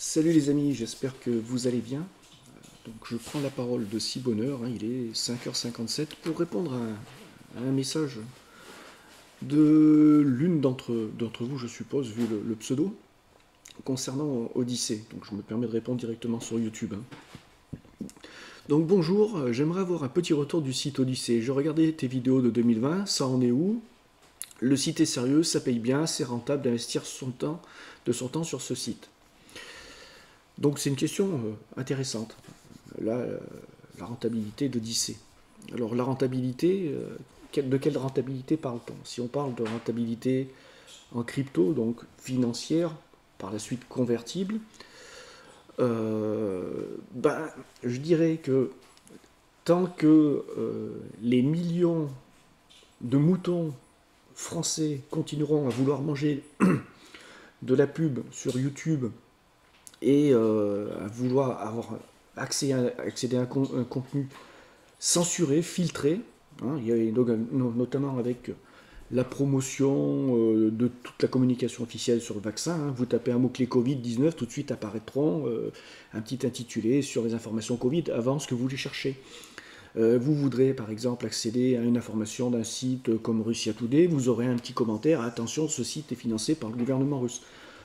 Salut les amis, j'espère que vous allez bien. Donc je prends la parole de si bonne heure, il est 5h57 pour répondre à un message de l'une d'entre vous, je suppose, vu le pseudo, concernant Odyssée. Donc je me permets de répondre directement sur YouTube. Donc bonjour, j'aimerais avoir un petit retour du site Odyssée. Je regardais tes vidéos de 2020, ça en est où? Le site est sérieux, ça paye bien, c'est rentable d'investir son temps sur ce site. Donc c'est une question intéressante. Là, la rentabilité d'Odyssée. Alors la rentabilité, de quelle rentabilité parle-t-on? Si on parle de rentabilité en crypto, donc financière, par la suite convertible, je dirais que tant que les millions de moutons français continueront à vouloir manger de la pub sur YouTube et à vouloir avoir accéder à un contenu censuré, filtré, hein, il y a notamment avec la promotion de toute la communication officielle sur le vaccin. Hein. Vous tapez un mot-clé Covid-19, tout de suite apparaîtront un petit intitulé sur les informations Covid avant ce que vous voulez chercher. Vous voudrez par exemple accéder à une information d'un site comme Russia Today, vous aurez un petit commentaire, attention, ce site est financé par le gouvernement russe.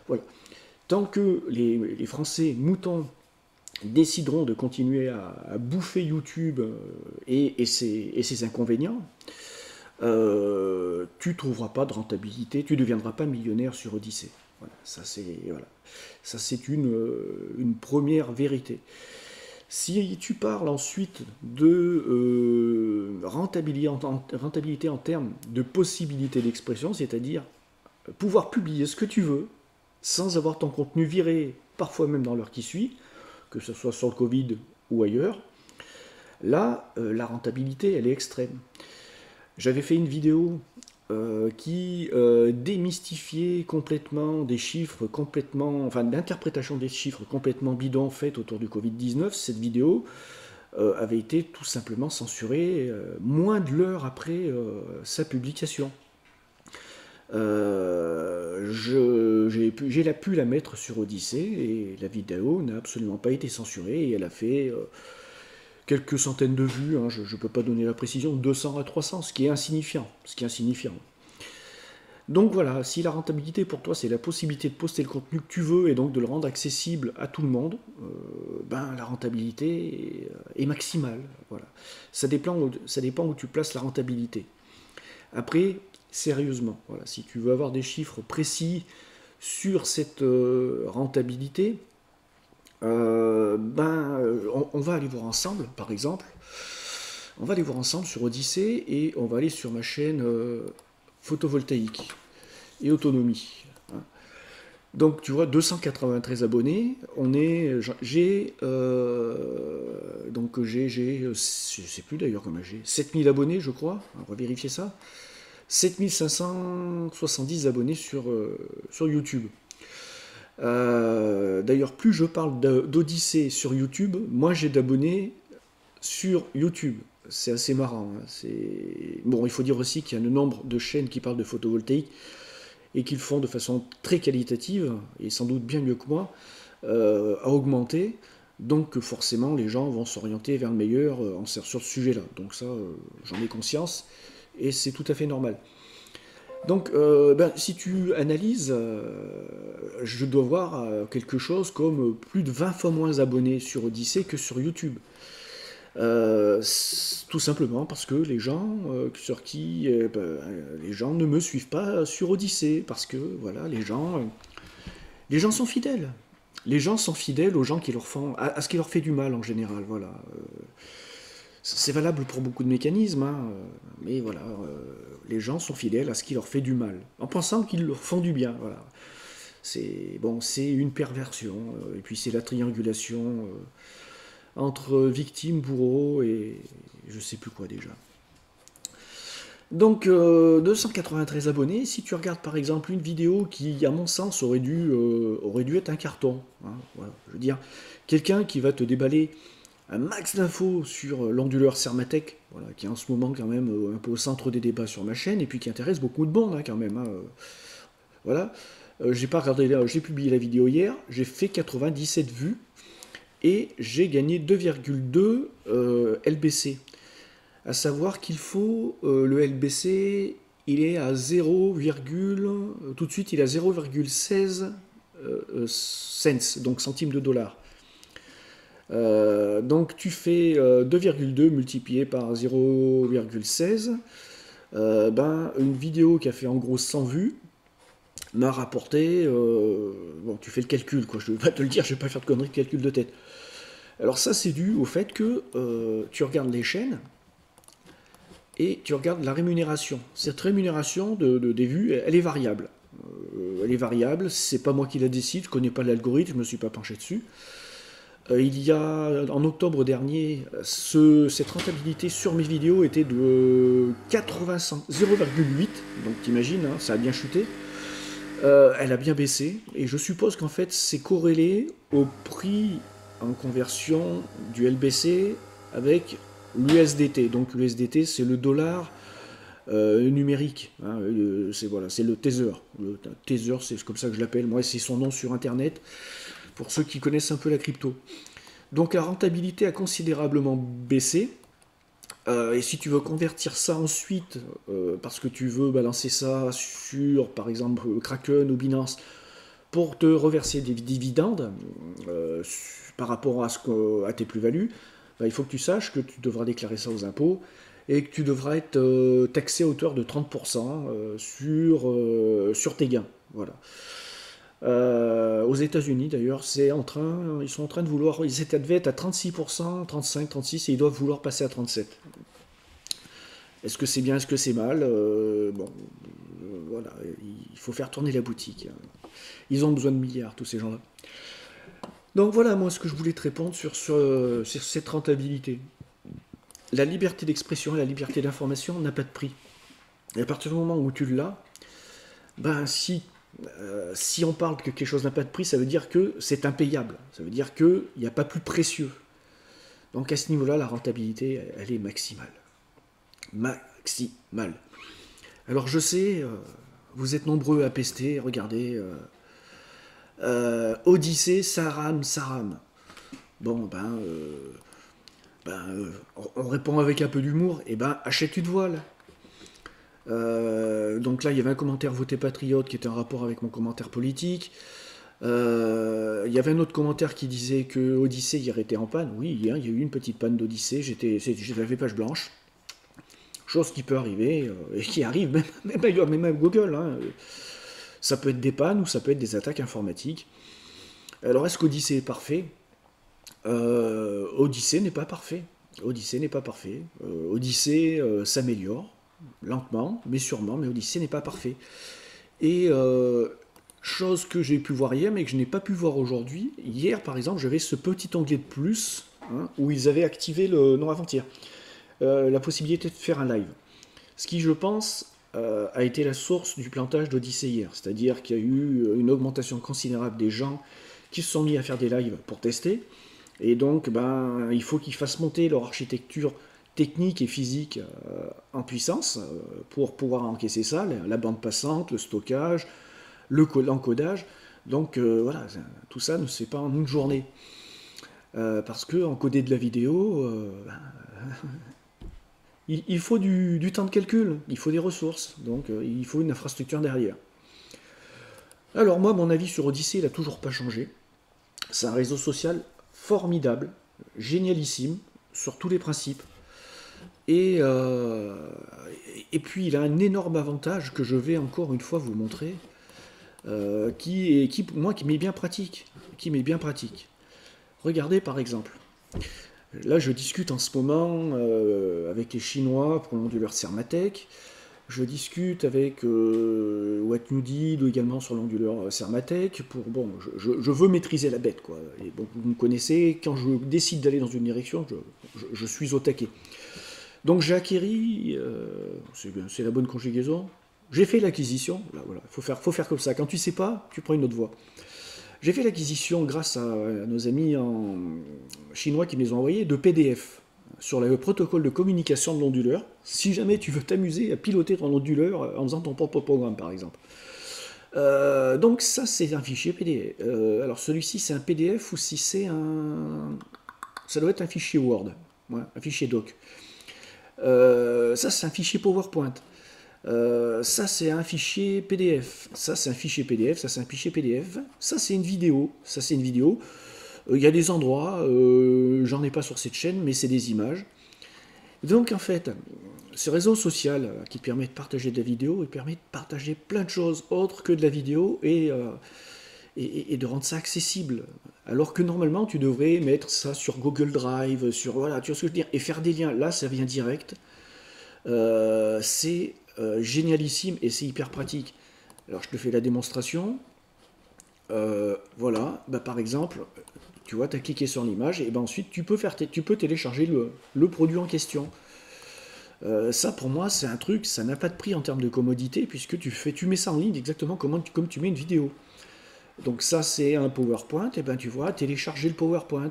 Voilà. Tant que les Français moutons décideront de continuer à bouffer YouTube et ses inconvénients, tu ne trouveras pas de rentabilité, tu ne deviendras pas millionnaire sur Odyssée. Voilà, ça c'est une première vérité. Si tu parles ensuite de rentabilité en termes de possibilité d'expression, c'est-à-dire pouvoir publier ce que tu veux sans avoir ton contenu viré, parfois même dans l'heure qui suit, que ce soit sur le Covid ou ailleurs, là, la rentabilité, elle est extrême. J'avais fait une vidéo qui démystifiait complètement des chiffres complètement, enfin d'interprétation des chiffres complètement bidons faites autour du Covid-19. Cette vidéo avait été tout simplement censurée moins de l'heure après sa publication. J'ai pu la mettre sur Odyssée et la vidéo n'a absolument pas été censurée et elle a fait quelques centaines de vues, hein, je ne peux pas donner la précision, 200 à 300, ce qui est insignifiant. Donc voilà, si la rentabilité pour toi c'est la possibilité de poster le contenu que tu veux et donc de le rendre accessible à tout le monde, la rentabilité est maximale. Voilà. Ça dépend où tu places la rentabilité. Après, sérieusement, voilà, si tu veux avoir des chiffres précis sur cette rentabilité, on va aller voir ensemble, par exemple. On va aller voir ensemble sur Odyssée et on va aller sur ma chaîne photovoltaïque et autonomie. Hein. Donc tu vois, 293 abonnés. J'ai, je sais plus d'ailleurs comment j'ai, 7000 abonnés, je crois. On va vérifier ça. 7570 abonnés sur YouTube. D'ailleurs, plus je parle d'Odyssée sur YouTube, moins j'ai d'abonnés sur YouTube. C'est assez marrant. Hein. Bon, il faut dire aussi qu'il y a un nombre de chaînes qui parlent de photovoltaïque et qui le font de façon très qualitative, et sans doute bien mieux que moi, à augmenter. Donc forcément, les gens vont s'orienter vers le meilleur sur ce sujet-là. Donc ça, j'en ai conscience, et c'est tout à fait normal. Donc, si tu analyses, je dois voir quelque chose comme plus de 20 fois moins abonnés sur Odyssée que sur YouTube. Tout simplement parce que les gens les gens ne me suivent pas sur Odyssée, parce que voilà, les gens sont fidèles. Les gens sont fidèles aux gens qui leur font, à ce qui leur fait du mal en général. Voilà. C'est valable pour beaucoup de mécanismes, hein, mais voilà, les gens sont fidèles à ce qui leur fait du mal, en pensant qu'ils leur font du bien. Voilà. C'est une perversion, et puis c'est la triangulation entre victime, bourreau et je sais plus quoi déjà. Donc 293 abonnés, si tu regardes par exemple une vidéo qui, à mon sens, aurait dû être un carton, hein, voilà, je veux dire, quelqu'un qui va te déballer un max d'infos sur l'onduleur Sermatech, voilà, qui est en ce moment quand même un peu au centre des débats sur ma chaîne, et puis qui intéresse beaucoup de monde hein, quand même. Hein, voilà. J'ai pas regardé, j'ai publié la vidéo hier, j'ai fait 97 vues et j'ai gagné 2,2 LBC. À savoir qu'il faut le LBC, il est à 0, tout de suite il est à 0,16 cents, donc centimes de dollars. Donc tu fais 2,2 multiplié par 0,16. Une vidéo qui a fait en gros 100 vues m'a rapporté, bon tu fais le calcul quoi, je ne vais pas te le dire, je ne vais pas faire de conneries de calcul de tête. Alors ça c'est dû au fait que tu regardes les chaînes et tu regardes la rémunération. Cette rémunération des vues, elle est variable. Elle est variable, c'est pas moi qui la décide, je connais pas l'algorithme, je me suis pas penché dessus. Il y a, en octobre dernier, cette rentabilité sur mes vidéos était de 0,8, donc t'imagines, hein, ça a bien chuté. Elle a bien baissé, et je suppose qu'en fait c'est corrélé au prix en conversion du LBC avec l'USDT. Donc l'USDT c'est le dollar numérique, hein, c'est voilà, c'est le Tether. Le Tether, c'est comme ça que je l'appelle, moi c'est son nom sur internet, pour ceux qui connaissent un peu la crypto. Donc la rentabilité a considérablement baissé. Et si tu veux convertir ça ensuite, parce que tu veux balancer ça sur, par exemple, Kraken ou Binance, pour te reverser des dividendes par rapport à tes plus-values, il faut que tu saches que tu devras déclarer ça aux impôts et que tu devras être taxé à hauteur de 30% sur tes gains. Voilà. Aux États-Unis d'ailleurs, ils sont en train de vouloir, ils devaient être à 36%, 35, 36 et ils doivent vouloir passer à 37. Est-ce que c'est bien, est-ce que c'est mal voilà, il faut faire tourner la boutique. Ils ont besoin de milliards, tous ces gens-là. Donc voilà, moi, ce que je voulais te répondre sur cette rentabilité. La liberté d'expression et la liberté d'information n'a pas de prix. Et à partir du moment où tu l'as, si on parle que quelque chose n'a pas de prix, ça veut dire que c'est impayable. Ça veut dire qu'il n'y a pas plus précieux. Donc à ce niveau-là, la rentabilité, elle est maximale. Maximale. Alors je sais, vous êtes nombreux à pester, regardez, Odyssée, ça rame. Bon, on répond avec un peu d'humour, achète une voile. Donc là, il y avait un commentaire voté patriote qui était en rapport avec mon commentaire politique. Il y avait un autre commentaire qui disait que Odyssée hier était en panne. Oui, hier, il y a eu une petite panne d'Odyssée. J'avais page blanche. Chose qui peut arriver, et qui arrive même à Google. Hein. Ça peut être des pannes ou ça peut être des attaques informatiques. Alors, est-ce qu'Odyssée est parfait ? Odyssée n'est pas parfait. Odyssée s'améliore. Lentement, mais sûrement, mais Odyssée n'est pas parfait. Et chose que j'ai pu voir hier, mais que je n'ai pas pu voir aujourd'hui. Hier, par exemple, j'avais ce petit onglet de plus, hein, où ils avaient activé avant-hier, la possibilité de faire un live. Ce qui, je pense, a été la source du plantage d'Odyssée hier. C'est-à-dire qu'il y a eu une augmentation considérable des gens qui se sont mis à faire des lives pour tester. Et donc, il faut qu'ils fassent monter leur architecture technique et physique en puissance pour pouvoir encaisser ça, la bande passante, le stockage, l'encodage. Donc voilà, tout ça ne se fait pas en une journée. Parce que encoder de la vidéo, il faut du temps de calcul, il faut des ressources, donc il faut une infrastructure derrière. Alors moi, mon avis sur Odyssée, il n'a toujours pas changé. C'est un réseau social formidable, génialissime, sur tous les principes. Et puis il a un énorme avantage que je vais encore une fois vous montrer, qui m'est bien pratique. Regardez par exemple. Là je discute en ce moment avec les Chinois pour l'onduleur Cermatec. Je discute avec Watnudid ou également sur l'onduleur Cermatec. Je veux maîtriser la bête, quoi. Et bon, vous me connaissez, quand je décide d'aller dans une direction, je suis au taquet. Donc j'ai acquéri, c'est la bonne conjugaison, j'ai fait l'acquisition, là voilà, faut faire comme ça, quand tu sais pas, tu prends une autre voie. J'ai fait l'acquisition grâce à nos amis en chinois qui me les ont envoyés, de PDF, sur le protocole de communication de l'onduleur, si jamais tu veux t'amuser à piloter ton onduleur en faisant ton propre programme par exemple. Donc ça, c'est un fichier PDF. Alors celui-ci, c'est un PDF ou si c'est un... Ça doit être un fichier Word, ouais, un fichier doc. Ça, c'est un fichier PowerPoint. Ça, c'est un fichier PDF. Ça, c'est un fichier PDF. Ça, c'est un fichier PDF. Ça, c'est une vidéo. Ça, c'est une vidéo. Il y a des endroits, j'en ai pas sur cette chaîne, mais c'est des images. Donc, en fait, ce réseau social qui permet de partager de la vidéo, il permet de partager plein de choses autres que de la vidéo et de rendre ça accessible. Alors que normalement, tu devrais mettre ça sur Google Drive, sur voilà, tu vois ce que je veux dire, et faire des liens. Là, ça vient direct. C'est génialissime et c'est hyper pratique. Alors, je te fais la démonstration. Voilà, bah, par exemple, tu vois, tu as cliqué sur l'image et ben ensuite tu peux télécharger le produit en question. Ça, pour moi, c'est un truc, ça n'a pas de prix en termes de commodité puisque tu mets ça en ligne exactement comme tu mets une vidéo. Donc ça, c'est un PowerPoint, et ben tu vois, télécharger le PowerPoint.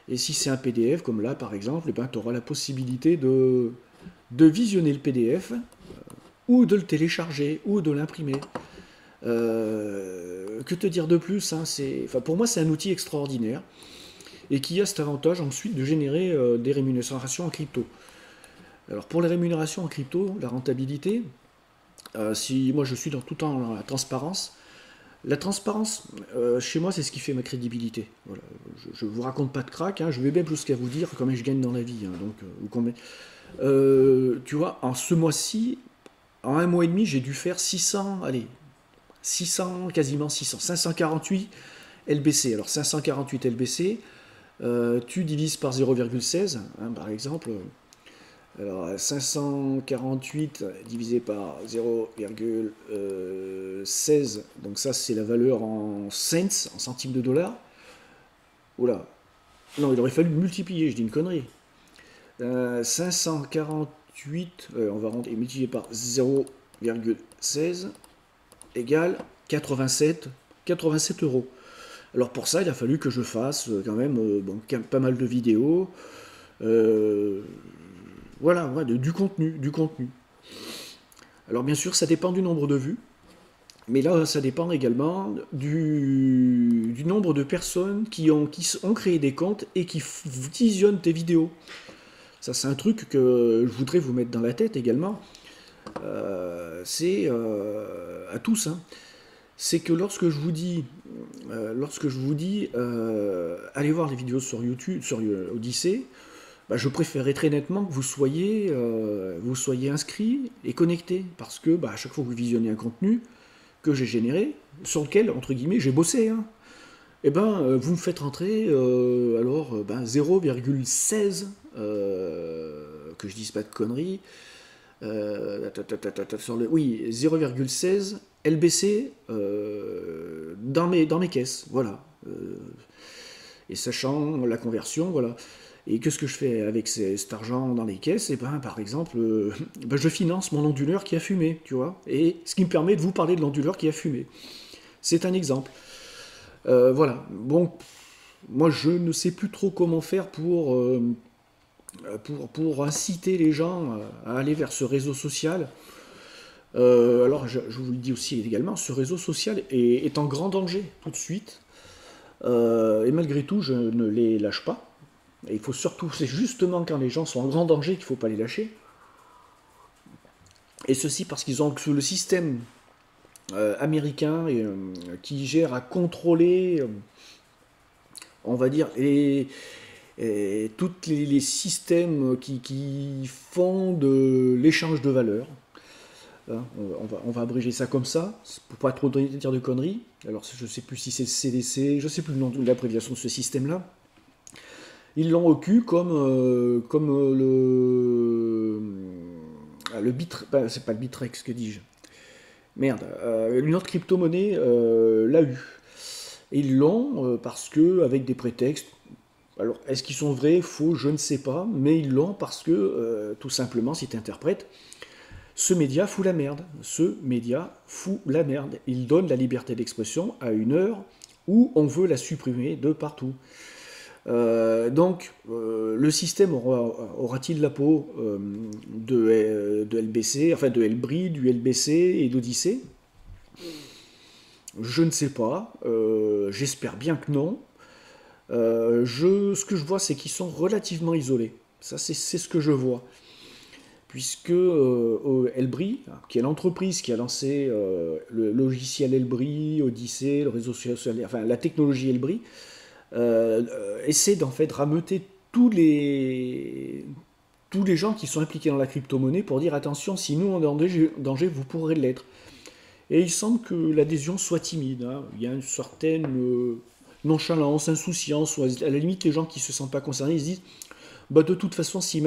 Et si c'est un PDF, comme là par exemple, et ben tu auras la possibilité de visionner le PDF ou de le télécharger ou de l'imprimer. Que te dire de plus, hein, enfin, pour moi, c'est un outil extraordinaire et qui a cet avantage ensuite de générer des rémunérations en crypto. Alors pour les rémunérations en crypto, la rentabilité, si moi je suis tout le temps dans la transparence, chez moi, c'est ce qui fait ma crédibilité. Voilà. Je ne vous raconte pas de crack, hein, je vais même jusqu'à vous dire combien je gagne dans la vie. Hein, donc, ou combien... tu vois, en ce mois-ci, en un mois et demi, j'ai dû faire 600, allez, 600, quasiment 600, 548 LBC. Alors 548 LBC, tu divises par 0,16, hein, par exemple. Alors 548 divisé par 0,16, donc ça c'est la valeur en cents, en centimes de dollars. Oula, non, il aurait fallu multiplier, je dis une connerie. 548, on va rentrer multiplié par 0,16 égale 87 euros. Alors pour ça, il a fallu que je fasse quand même bon, pas mal de vidéos. Voilà, ouais, du contenu. Alors bien sûr, ça dépend du nombre de vues, mais là, ça dépend également du nombre de personnes qui ont créé des comptes et qui visionnent tes vidéos. Ça, c'est un truc que je voudrais vous mettre dans la tête également. C'est à tous, hein. C'est que lorsque je vous dis, allez voir les vidéos sur YouTube, sur Odyssée, bah, je préférerais très nettement que vous soyez inscrit et connecté, parce que bah, à chaque fois que vous visionnez un contenu que j'ai généré, sur lequel, entre guillemets, j'ai bossé, hein, et ben, vous me faites rentrer ben, 0,16, que je dise pas de conneries, oui, 0,16 LBC dans mes caisses, voilà. Et sachant la conversion, voilà. Et qu'est-ce que je fais avec cet argent dans les caisses? Et ben, par exemple, ben, je finance mon onduleur qui a fumé, tu vois. Et ce qui me permet de vous parler de l'onduleur qui a fumé. C'est un exemple. Voilà. Bon, moi, je ne sais plus trop comment faire pour inciter les gens à aller vers ce réseau social. Alors, je vous le dis aussi également, ce réseau social est en grand danger tout de suite. Et malgré tout, je ne les lâche pas. Et il faut surtout, c'est justement quand les gens sont en grand danger qu'il ne faut pas les lâcher. Et ceci parce qu'ils ont le système américain qui gère à contrôler, on va dire, tous les systèmes qui font de l'échange de valeurs. Hein, on va abréger ça comme ça, pour pas trop dire de conneries. Alors je ne sais plus si c'est CDC, je ne sais plus le nom de l'abréviation de ce système-là. Ils l'ont au cul comme le Bitrex, c'est pas le Bitrex, que dis-je. Merde, une autre crypto-monnaie l'a eu. Et ils l'ont parce que, avec des prétextes, alors est-ce qu'ils sont vrais, faux, je ne sais pas, mais ils l'ont parce que, tout simplement, si tu interprètes, ce média fout la merde. Ce média fout la merde. Il donne la liberté d'expression à une heure où on veut la supprimer de partout. Donc, le système aura-t-il la peau de LBC, enfin de Elbri, du LBC et d'Odyssée? Je ne sais pas, j'espère bien que non. Ce que je vois, c'est qu'ils sont relativement isolés. Ça, c'est ce que je vois. Puisque Elbri, qui est l'entreprise qui a lancé le logiciel Elbri, Odyssey, le réseau social, enfin la technologie Elbri, essaie d'en fait rameuter tous les gens qui sont impliqués dans la crypto-monnaie pour dire attention, si nous on est en danger, vous pourrez l'être. Et il semble que l'adhésion soit timide, hein. Il y a une certaine nonchalance, insouciance, ou à la limite les gens qui ne se sentent pas concernés, ils se disent bah, de toute façon, si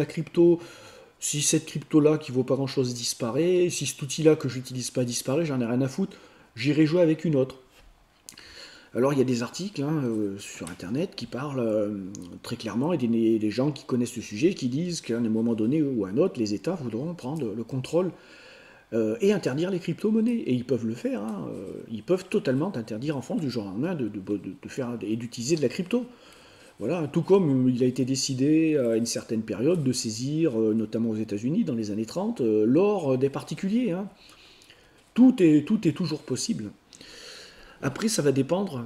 cette crypto-là qui vaut pas grand-chose disparaît, si cet outil-là que j'utilise pas disparaît, j'en ai rien à foutre, j'irai jouer avec une autre. Alors il y a des articles hein, sur Internet qui parlent très clairement, et des gens qui connaissent le sujet qui disent qu'à un moment donné ou à un autre, les États voudront prendre le contrôle et interdire les crypto-monnaies. Et ils peuvent le faire, hein, ils peuvent totalement interdire en France du jour au lendemain de faire et d'utiliser de la crypto. Voilà, tout comme il a été décidé à une certaine période de saisir, notamment aux États-Unis dans les années 30, l'or des particuliers, hein. Tout est toujours possible. Après, ça va dépendre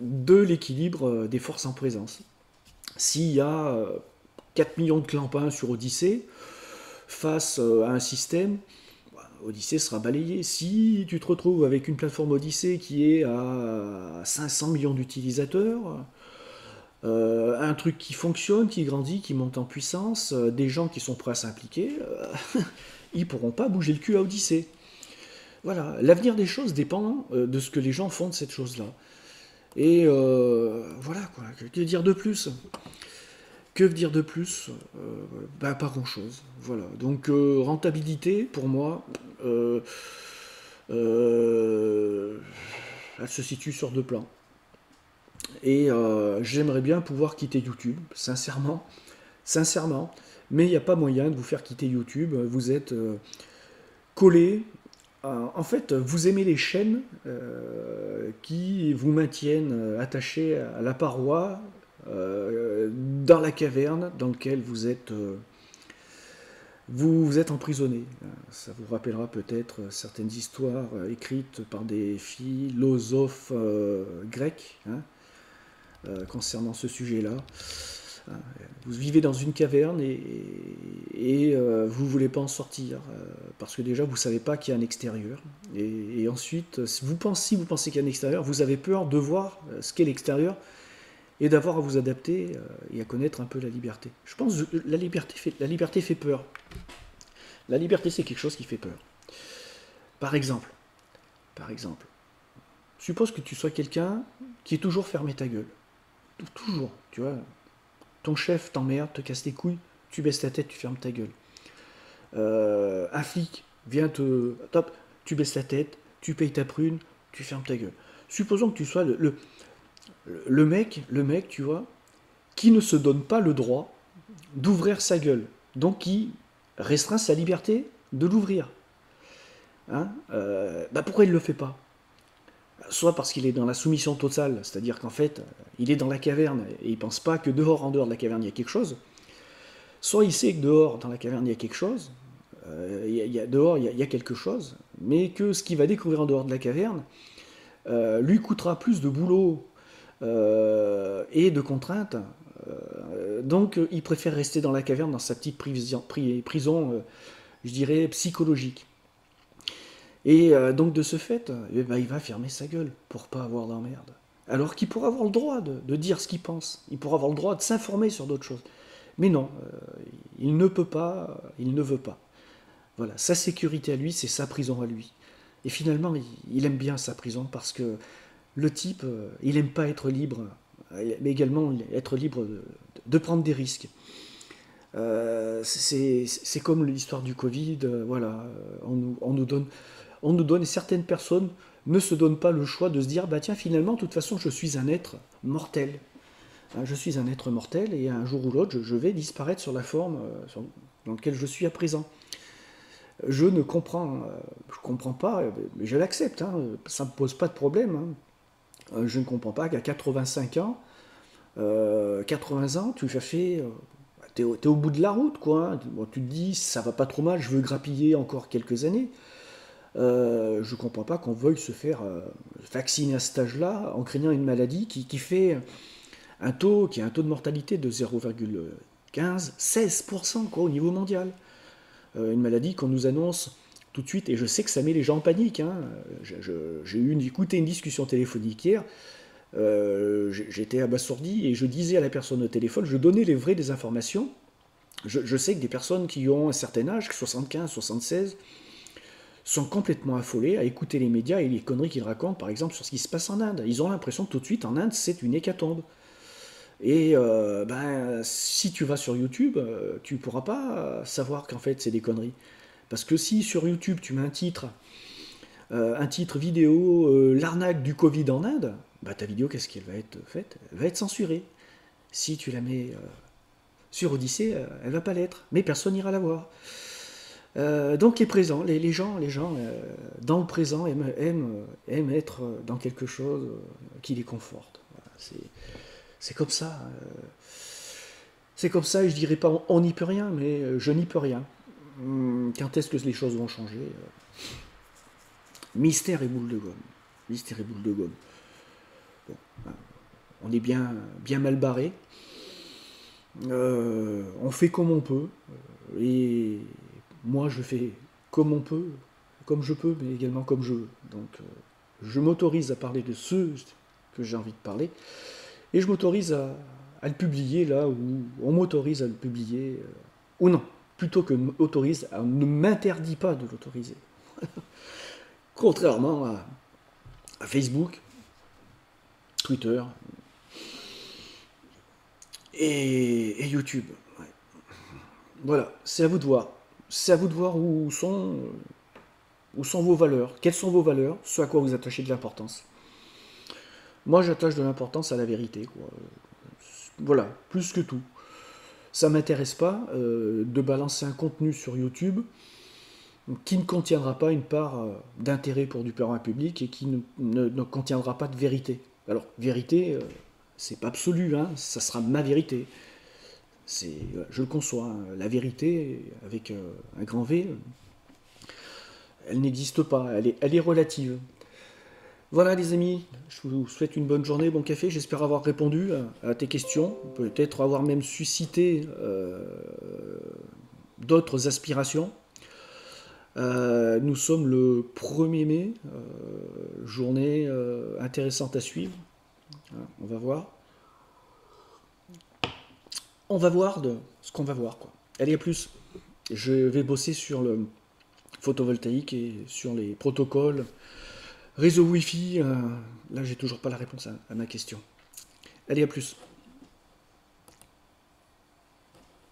de l'équilibre des forces en présence. S'il y a 4 millions de clampins sur Odyssée, face à un système, Odyssée sera balayé. Si tu te retrouves avec une plateforme Odyssée qui est à 500 millions d'utilisateurs, un truc qui fonctionne, qui grandit, qui monte en puissance, des gens qui sont prêts à s'impliquer, ils pourront pas bouger le cul à Odyssée. Voilà, l'avenir des choses dépend de ce que les gens font de cette chose-là. Et voilà quoi, que dire de plus? Que dire de plus? Bah, pas grand-chose. Voilà, donc rentabilité pour moi, euh, elle se situe sur deux plans. Et j'aimerais bien pouvoir quitter YouTube, sincèrement, sincèrement, mais il n'y a pas moyen de vous faire quitter YouTube. Vous êtes collé. En fait, vous aimez les chaînes qui vous maintiennent attachés à la paroi, dans la caverne dans laquelle vous êtes emprisonné. Ça vous rappellera peut-être certaines histoires écrites par des philosophes grecs, hein, concernant ce sujet-là. Vous vivez dans une caverne et vous ne voulez pas en sortir parce que déjà vous ne savez pas qu'il y a un extérieur. Et ensuite, si vous pensez qu'il y a un extérieur, vous avez peur de voir ce qu'est l'extérieur et d'avoir à vous adapter et à connaître un peu la liberté. Je pense que la liberté fait peur. La liberté, c'est quelque chose qui fait peur. Par exemple, suppose que tu sois quelqu'un qui est toujours fermé ta gueule. Toujours, tu vois. Ton chef t'emmerde, te casse les couilles, tu baisses ta tête, tu fermes ta gueule. Un flic vient te... Top, tu baisses la tête, tu payes ta prune, tu fermes ta gueule. Supposons que tu sois le mec, tu vois, qui ne se donne pas le droit d'ouvrir sa gueule. Donc qui restreint sa liberté de l'ouvrir. Hein, pourquoi il ne le fait pas? Soit parce qu'il est dans la soumission totale, c'est-à-dire qu'en fait, il est dans la caverne et il ne pense pas que dehors, en dehors de la caverne, il y a quelque chose. Soit il sait que dehors, dans la caverne, il y a quelque chose, dehors, il y a quelque chose, mais que ce qu'il va découvrir en dehors de la caverne lui coûtera plus de boulot et de contraintes. Donc, il préfère rester dans la caverne, dans sa petite prison, je dirais, psychologique. Et donc de ce fait, il va fermer sa gueule pour pas avoir d'emmerde. Alors qu'il pourra avoir le droit de dire ce qu'il pense, il pourra avoir le droit de s'informer sur d'autres choses. Mais non, il ne peut pas, il ne veut pas. Voilà, sa sécurité à lui, c'est sa prison à lui. Et finalement, il aime bien sa prison parce que le type, il aime pas être libre, mais également être libre de prendre des risques. C'est comme l'histoire du Covid, voilà, on nous donne, et certaines personnes ne se donnent pas le choix de se dire, bah tiens, finalement, de toute façon, je suis un être mortel. Je suis un être mortel et un jour ou l'autre, je vais disparaître sur la forme dans laquelle je suis à présent. Je ne comprends, je comprends pas, mais je l'accepte, hein, ça ne me pose pas de problème. Hein. Je ne comprends pas qu'à 85 ans, 80 ans, tu as fait... t'es au bout de la route, quoi. Hein. Bon, tu te dis, ça va pas trop mal, je veux grappiller encore quelques années. Je ne comprends pas qu'on veuille se faire vacciner à cet âge-là en craignant une maladie qui fait qui a un taux de mortalité de 0,15-16% quoi, au niveau mondial. Une maladie qu'on nous annonce tout de suite, et je sais que ça met les gens en panique. Hein. J'ai écouté une discussion téléphonique hier, j'étais abasourdi et je disais à la personne au téléphone, je donnais les vraies des informations. Je sais que des personnes qui ont un certain âge, 75, 76, sont complètement affolés à écouter les médias et les conneries qu'ils racontent, par exemple, sur ce qui se passe en Inde. Ils ont l'impression que tout de suite, en Inde, c'est une hécatombe. Et si tu vas sur YouTube, tu pourras pas savoir qu'en fait, c'est des conneries. Parce que si sur YouTube, tu mets un titre vidéo, l'arnaque du Covid en Inde, bah, ta vidéo, qu'est-ce qu'elle va être faite? Elle va être censurée. Si tu la mets sur Odyssée, elle va pas l'être. Mais personne n'ira la voir. Donc les gens dans le présent aiment être dans quelque chose qui les conforte. Voilà, c'est comme ça. C'est comme ça et je dirais pas on n'y peut rien, mais je n'y peux rien. Quand est-ce que les choses vont changer? Mystère et boule de gomme. Mystère et boule de gomme. Bon, on est bien mal barré. On fait comme on peut. Et moi, je fais comme on peut, comme je peux, mais également comme je veux. Donc, je m'autorise à parler de ce que j'ai envie de parler. Et je m'autorise à le publier là où on m'autorise à le publier. Ou non, plutôt que m'autorise, on ne m'interdit pas de l'autoriser. Contrairement à Facebook, Twitter et YouTube. Ouais. Voilà, c'est à vous de voir. C'est à vous de voir où sont vos valeurs. Quelles sont vos valeurs, ce à quoi vous attachez de l'importance. Moi, j'attache de l'importance à la vérité, quoi. Voilà, plus que tout. Ça m'intéresse pas de balancer un contenu sur YouTube qui ne contiendra pas une part d'intérêt pour du parent public et qui ne contiendra pas de vérité. Alors, vérité, c'est pas absolu, hein, ça sera ma vérité. Je le conçois, hein, la vérité, avec un grand V, elle n'existe pas, elle est relative. Voilà les amis, je vous souhaite une bonne journée, bon café, j'espère avoir répondu à tes questions, peut-être avoir même suscité d'autres aspirations. Nous sommes le 1er mai, journée intéressante à suivre. On va voir. On va voir de ce qu'on va voir, quoi. Allez, à plus. Je vais bosser sur le photovoltaïque et sur les protocoles. Réseau Wi-Fi, là j'ai toujours pas la réponse à ma question. Allez, à plus.